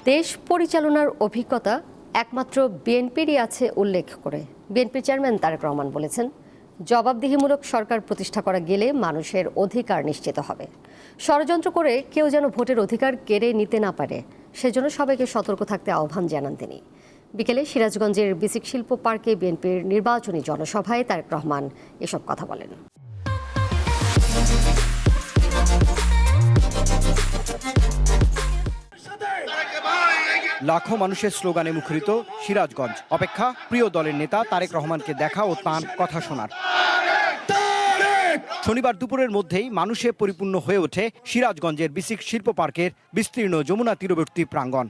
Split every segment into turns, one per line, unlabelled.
দেশ পরিচালনার অভিজ্ঞতা একমাত্র বিএনপিরই আছে উল্লেখ করে বিএনপির চেয়ারম্যান তারেক রহমান বলেছেন, জবাবদিহিমূলক সরকার প্রতিষ্ঠা করা গেলে মানুষের অধিকার নিশ্চিত হবে। ষড়যন্ত্র করে কেউ যেন ভোটের অধিকার কেড়ে নিতে না পারে, সেজন্য সবাইকে সতর্ক থাকতে আহ্বান জানান তিনি। বিকেলে সিরাজগঞ্জের বিসিক শিল্প পার্কে বিএনপির নির্বাচনী জনসভায় তারেক রহমান এসব কথা বলেন।
লাখো মানুষের স্লোগানে মুখরিত সিরাজগঞ্জ। অপেক্ষা প্রিয় দলের নেতা তারেক রহমানকে দেখা ও তাঁর কথা শোনার। শনিবার দুপুরের মধ্যেই মানুষে পরিপূর্ণ হয়ে ওঠে সিরাজগঞ্জের বিসিক শিল্প পার্কের বিস্তীর্ণ যমুনা তীরবর্তী প্রাঙ্গণ।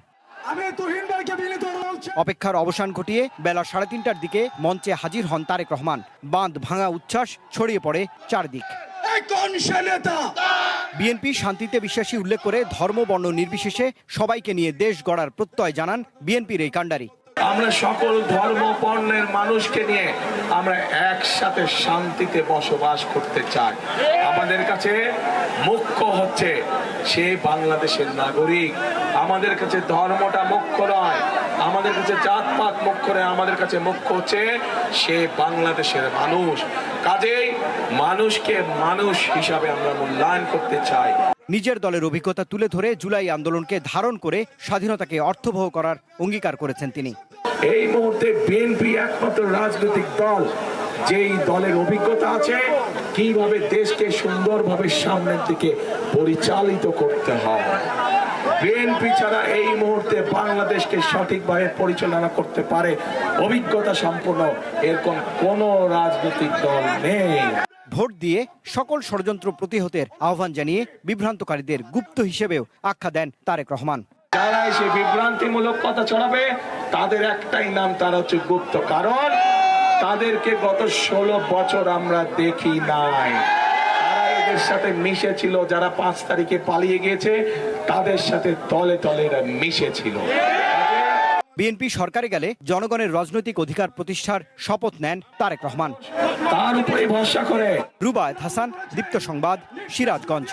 অপেক্ষার অবসান ঘটিয়ে বেলা 3:30টার দিকে মঞ্চে হাজির হন তারেক রহমান। বাঁধ ভাঙা উচ্ছ্বাস ছড়িয়ে পড়ে চারদিক। বিএনপি শান্তিতে বিশ্বাসী উল্লেখ করে ধর্ম বর্ণ নির্বিশেষে সবাইকে নিয়ে দেশ গড়ার প্রত্যয় জানান বিএনপির এই কাণ্ডারি।
আমরা সকল ধর্ম বর্ণের মানুষকে নিয়ে আমরা একসাথে শান্তিতে বসবাস করতে চাই। আমাদের কাছে মুখ্য হচ্ছে সে বাংলাদেশের নাগরিক। আমাদের কাছে ধর্মটা মুখ্য নয়, আমাদের কাছে জাতপাত মুখ্য নয়, আমাদের কাছে মুখ্য হচ্ছে সে বাংলাদেশের মানুষ। কাজেই মানুষকে মানুষ হিসাবে আমরা মূল্যায়ন করতে চাই।
নিজের দলের অভিজ্ঞতা তুলে ধরে জুলাই আন্দোলনকে ধারণ করে স্বাধীনতাকে অর্থবহ করার অঙ্গীকার করেছেন তিনি।
এই মুহূর্তে বিএনপি একমাত্র রাজনৈতিক দল যেই দলের অভিজ্ঞতা আছে কিভাবে দেশকে সুন্দরভাবে সামনের দিকে পরিচালিত করতে হয়। বিএনপি ছাড়া এই মুহূর্তে বাংলাদেশকে সঠিকভাবে পরিচালনা করতে পারে অভিজ্ঞতা সম্পন্ন এরকম কোনো রাজনৈতিক দল নেই।
ভোট দিয়ে সকল ষড়যন্ত্র প্রতিহতের আহ্বান জানিয়ে বিভ্রান্তকারীদের গুপ্ত হিসেবেও আখ্যা দেন তারেক রহমান।
যারা এসে বিভ্রান্তিমূলক কথা ছড়াবে তাদের একটাই নাম, তারা হচ্ছে গুপ্ত। কারণ তাদেরকে গত 16 বছর আমরা দেখি নাই। তারা এদের সাথে মিশেছিল, যারা 5 তারিখে পালিয়ে গিয়েছে তাদের সাথে তলে তলে এরা মিশেছিল।
বিএনপি সরকারে গেলে জনগণের রাজনৈতিক অধিকার প্রতিষ্ঠার শপথ নেন তারেক রহমান।
তার উপরে ভরসা করে
রুবায়েত হাসান, দীপ্ত সংবাদ, সিরাজগঞ্জ।